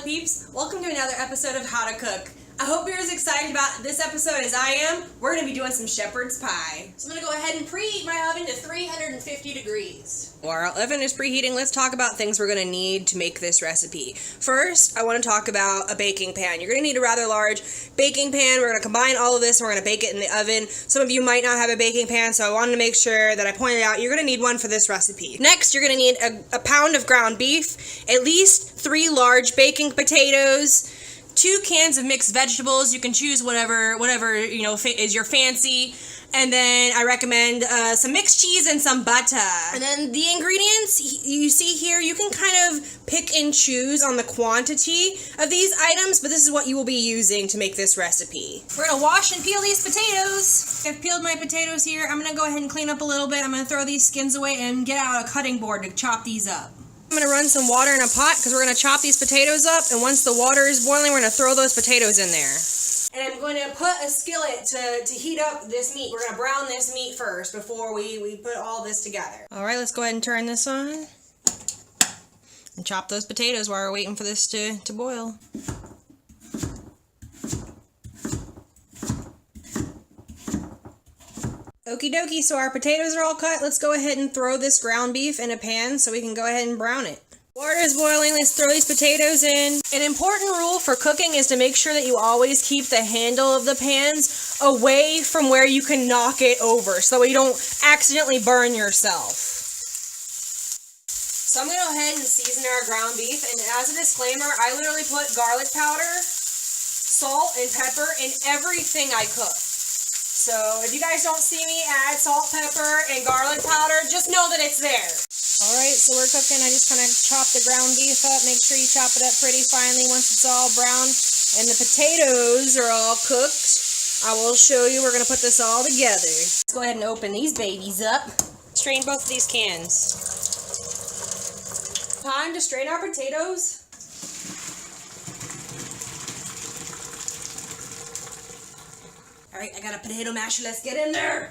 peeps, welcome to another episode of How to Cook. I hope you're as excited about this episode as I am. We're going to be doing some shepherd's pie. So I'm going to go ahead and preheat my oven to 350 degrees. While our oven is preheating, let's talk about things we're going to need to make this recipe. First, I want to talk about a baking pan. You're going to need a rather large baking pan. We're going to combine all of this and we're going to bake it in the oven. Some of you might not have a baking pan, so I wanted to make sure that I pointed out you're going to need one for this recipe. Next, you're going to need a pound of ground beef, at least 3 large baking potatoes, 2 cans of mixed vegetables. You can choose whatever you know is your fancy. And then I recommend some mixed cheese and some butter. And then the ingredients you see here, you can kind of pick and choose on the quantity of these items, but this is what you will be using to make this recipe. We're gonna wash and peel these potatoes. I've peeled my potatoes here. I'm gonna go ahead and clean up a little bit. I'm gonna throw these skins away and get out a cutting board to chop these up. I'm going to run some water in a pot because we're going to chop these potatoes up, and once the water is boiling, we're going to throw those potatoes in there. And I'm going to put a skillet to heat up this meat. We're going to brown this meat first before we put all this together. Alright, let's go ahead and turn this on and chop those potatoes while we're waiting for this to boil. Okie dokie, so our potatoes are all cut. Let's go ahead and throw this ground beef in a pan so we can go ahead and brown it. Water is boiling, let's throw these potatoes in. An important rule for cooking is to make sure that you always keep the handle of the pans away from where you can knock it over so that way you don't accidentally burn yourself. So I'm going to go ahead and season our ground beef, and as a disclaimer, I literally put garlic powder, salt, and pepper in everything I cook. So if you guys don't see me add salt, pepper, and garlic powder, just know that it's there. Alright, so we're cooking. I just kind of chop the ground beef up. Make sure you chop it up pretty finely once it's all brown. And the potatoes are all cooked. I will show you. We're going to put this all together. Let's go ahead and open these babies up. Strain both of these cans. Time to strain our potatoes. Alright, I got a potato masher. Let's get in there.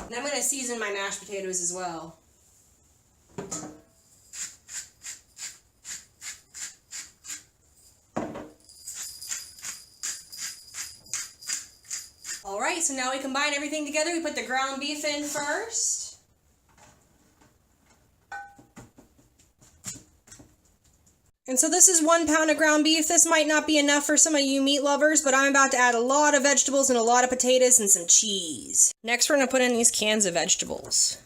And I'm going to season my mashed potatoes as well. Alright, so now we combine everything together. We put the ground beef in first. And so this is 1 pound of ground beef. This might not be enough for some of you meat lovers, but I'm about to add a lot of vegetables and a lot of potatoes and some cheese. Next, we're going to put in these cans of vegetables.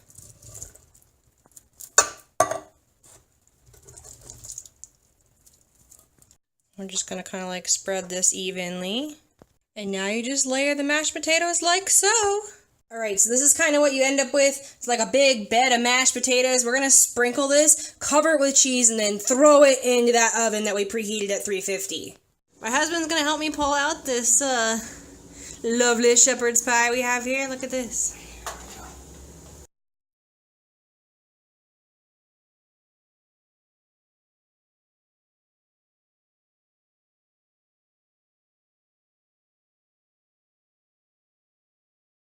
We're just going to kind of like spread this evenly. And now you just layer the mashed potatoes like so. Alright, so this is kind of what you end up with. It's like a big bed of mashed potatoes. We're going to sprinkle this, cover it with cheese, and then throw it into that oven that we preheated at 350. My husband's going to help me pull out this lovely shepherd's pie we have here. Look at this.